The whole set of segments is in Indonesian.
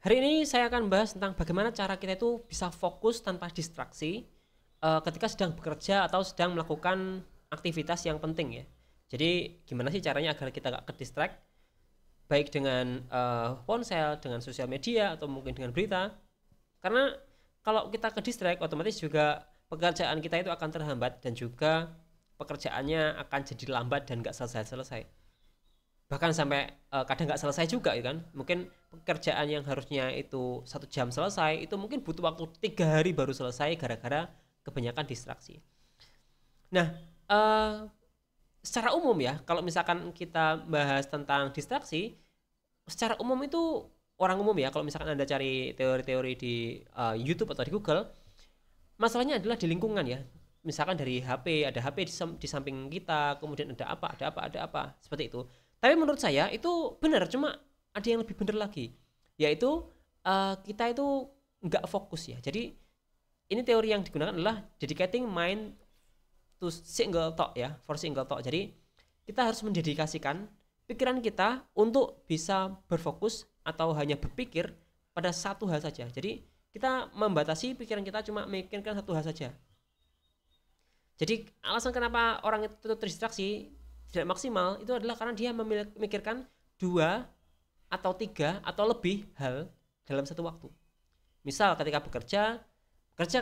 Hari ini saya akan bahas tentang bagaimana cara kita itu bisa fokus tanpa distraksi ketika sedang bekerja atau sedang melakukan aktivitas yang penting ya. Jadi gimana sih caranya agar kita gak ke distract baik dengan ponsel, dengan sosial media atau mungkin dengan berita. Karena kalau kita ke distract otomatis juga pekerjaan kita itu akan terhambat dan juga pekerjaannya akan jadi lambat dan gak selesai-selesai. Bahkan sampai kadang nggak selesai juga ya kan, mungkin pekerjaan yang harusnya itu 1 jam selesai itu mungkin butuh waktu 3 hari baru selesai gara-gara kebanyakan distraksi. Nah, secara umum ya kalau misalkan kita bahas tentang distraksi secara umum itu orang umum ya, kalau misalkan anda cari teori-teori di YouTube atau di Google, masalahnya adalah di lingkungan ya. Misalkan dari HP, ada HP di samping kita, kemudian ada apa seperti itu. Tapi menurut saya itu benar, cuma ada yang lebih benar lagi, yaitu kita itu nggak fokus ya. Jadi ini teori yang digunakan adalah dedicating mind to single thought ya, for single thought. Jadi kita harus mendedikasikan pikiran kita untuk bisa berfokus atau hanya berpikir pada satu hal saja. Jadi kita membatasi pikiran kita cuma memikirkan satu hal saja. Jadi alasan kenapa orang itu terdistraksi tidak maksimal itu adalah karena dia memikirkan 2 atau 3 atau lebih hal dalam satu waktu. Misal ketika bekerja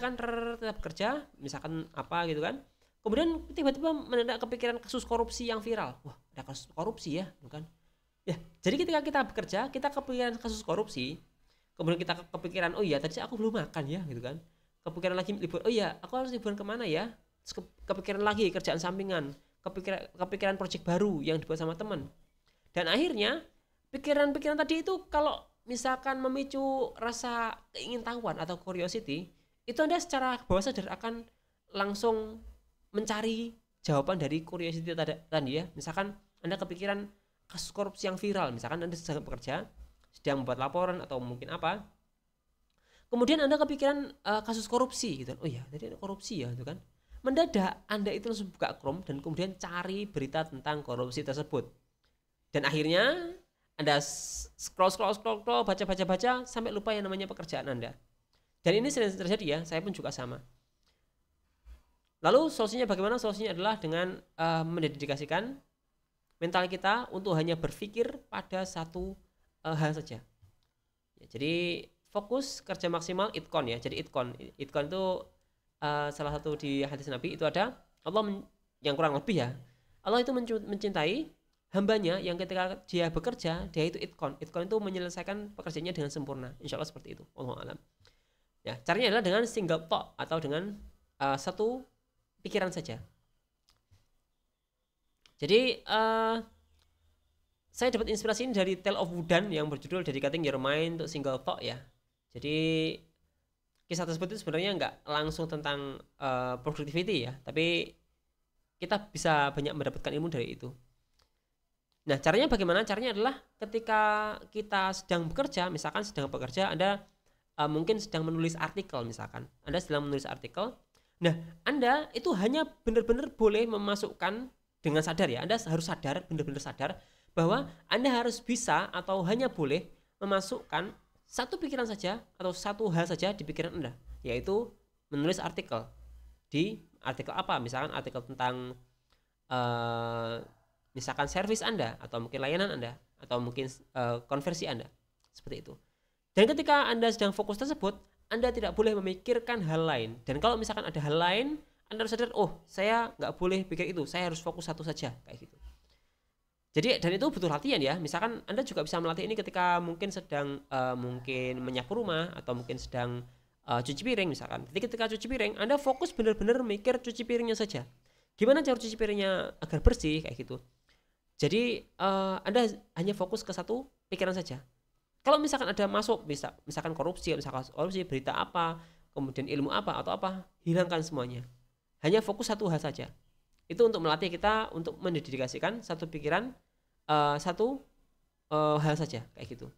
kan tetap bekerja, misalkan apa gitu kan. Kemudian tiba-tiba mendadak kepikiran kasus korupsi yang viral. Wah, ada kasus korupsi ya, gitu kan. Ya, jadi ketika kita bekerja, kita kepikiran kasus korupsi, kemudian kita kepikiran, oh iya tadi aku belum makan ya, gitu kan. Kepikiran lagi libur, oh iya aku harus liburan kemana ya. Kepikiran lagi kerjaan sampingan, kepikiran project baru yang dibuat sama teman. Dan akhirnya pikiran-pikiran tadi itu kalau misalkan memicu rasa keingintahuan atau curiosity, itu Anda secara bawah sadar akan langsung mencari jawaban dari curiosity tadi ya. Misalkan Anda kepikiran kasus korupsi yang viral, misalkan Anda sedang bekerja, sedang membuat laporan atau mungkin apa, kemudian Anda kepikiran kasus korupsi gitu. Oh iya, tadi ada korupsi ya, gitu kan. Mendadak Anda itu langsung buka Chrome dan kemudian cari berita tentang korupsi tersebut. Dan akhirnya Anda scroll baca sampai lupa yang namanya pekerjaan Anda. Dan ini sering terjadi ya, saya pun juga sama. Lalu solusinya bagaimana? Solusinya adalah dengan mendedikasikan mental kita untuk hanya berpikir pada satu hal saja. Ya, jadi fokus kerja maksimal itkon ya. Jadi itkon itu salah satu di hadis Nabi itu ada Allah yang kurang lebih ya, Allah itu mencintai hambanya yang ketika dia bekerja dia itu itkon itu menyelesaikan pekerjaannya dengan sempurna, insya Allah seperti itu. Wallahu alam. Ya, caranya adalah dengan single thought atau dengan satu pikiran saja. Jadi saya dapat inspirasi ini dari Tale of Woodan yang berjudul Dedicating Your Mind to Single Thought ya. Jadi kisah tersebut itu sebenarnya nggak langsung tentang productivity ya, tapi kita bisa banyak mendapatkan ilmu dari itu. Nah, caranya bagaimana? Caranya adalah ketika kita sedang bekerja, misalkan sedang bekerja, Anda mungkin sedang menulis artikel, misalkan Anda sedang menulis artikel. Nah, Anda itu hanya benar-benar boleh memasukkan dengan sadar ya, Anda harus sadar, benar-benar sadar bahwa Anda harus bisa atau hanya boleh memasukkan satu pikiran saja atau satu hal saja di pikiran Anda, yaitu menulis artikel. Di artikel apa? Misalkan artikel tentang misalkan servis Anda atau mungkin layanan Anda atau mungkin konversi Anda, seperti itu. Dan ketika Anda sedang fokus tersebut, Anda tidak boleh memikirkan hal lain. Dan kalau misalkan ada hal lain, Anda harus sadar, oh saya nggak boleh pikir itu, saya harus fokus satu saja, kayak gitu. Jadi dan itu butuh latihan ya. Misalkan Anda juga bisa melatih ini ketika mungkin sedang mungkin menyapu rumah atau mungkin sedang cuci piring misalkan. Jadi ketika cuci piring, Anda fokus benar-benar mikir cuci piringnya saja. Gimana cara cuci piringnya agar bersih kayak gitu. Jadi Anda hanya fokus ke satu pikiran saja. Kalau misalkan ada masuk misalkan korupsi, berita apa, kemudian ilmu apa atau apa, hilangkan semuanya. Hanya fokus satu hal saja. Itu untuk melatih kita untuk mendedikasikan satu pikiran satu hal saja kayak gitu.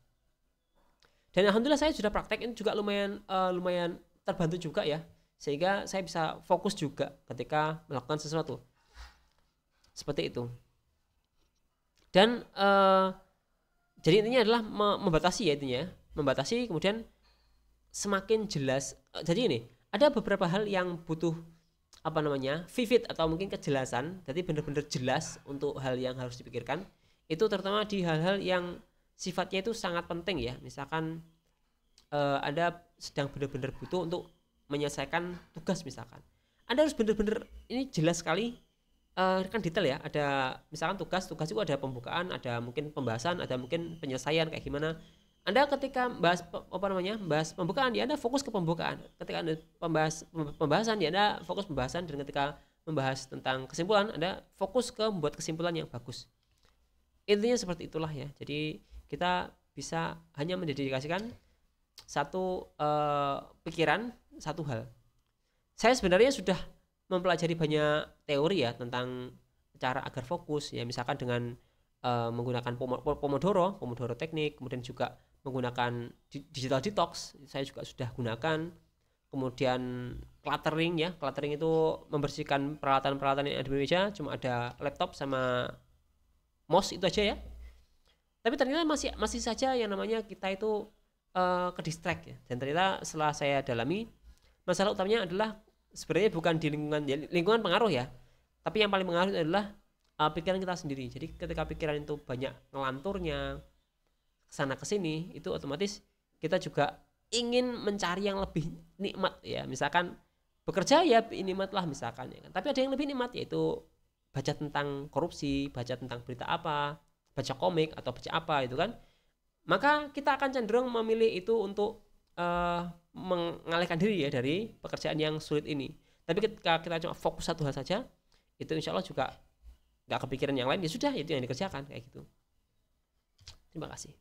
Dan alhamdulillah saya sudah praktek ini juga lumayan terbantu juga ya, sehingga saya bisa fokus juga ketika melakukan sesuatu seperti itu. Dan jadi intinya adalah membatasi ya, intinya membatasi, kemudian semakin jelas. Jadi ini ada beberapa hal yang butuh apa namanya vivid atau mungkin kejelasan, jadi benar-benar jelas untuk hal yang harus dipikirkan. Itu terutama di hal-hal yang sifatnya itu sangat penting ya, misalkan Anda sedang benar-benar butuh untuk menyelesaikan tugas, misalkan Anda harus benar-benar ini jelas sekali, kan detail ya, ada misalkan tugas itu ada pembukaan, ada mungkin pembahasan, ada mungkin penyelesaian kayak gimana. Anda ketika bahas bahas pembukaan ya Anda fokus ke pembukaan, ketika Anda pembahasan ya Anda fokus pembahasan, dan ketika membahas tentang kesimpulan Anda fokus ke membuat kesimpulan yang bagus. Intinya seperti itulah ya. Jadi kita bisa hanya mendedikasikan satu pikiran, satu hal. Saya sebenarnya sudah mempelajari banyak teori ya tentang cara agar fokus ya, misalkan dengan menggunakan Pomodoro teknik, kemudian juga menggunakan digital detox, saya juga sudah gunakan. Kemudian cluttering ya, cluttering itu membersihkan peralatan-peralatan yang ada di meja, cuma ada laptop sama mouse itu aja ya. Tapi ternyata masih saja yang namanya kita itu ke distract ya. Dan ternyata setelah saya dalami, masalah utamanya adalah sebenarnya bukan di lingkungan pengaruh ya, tapi yang paling pengaruh adalah pikiran kita sendiri. Jadi ketika pikiran itu banyak ngelanturnya kesana kesini, itu otomatis kita juga ingin mencari yang lebih nikmat ya, misalkan bekerja ya nikmat lah misalkan ya kan. Tapi ada yang lebih nikmat, yaitu baca tentang korupsi, baca tentang berita apa, baca komik atau baca apa itu kan. Maka kita akan cenderung memilih itu untuk mengalihkan diri ya dari pekerjaan yang sulit ini. Tapi ketika kita cuma fokus satu hal saja, itu insya Allah juga nggak kepikiran yang lain, ya sudah itu yang dikerjakan kayak gitu. Terima kasih.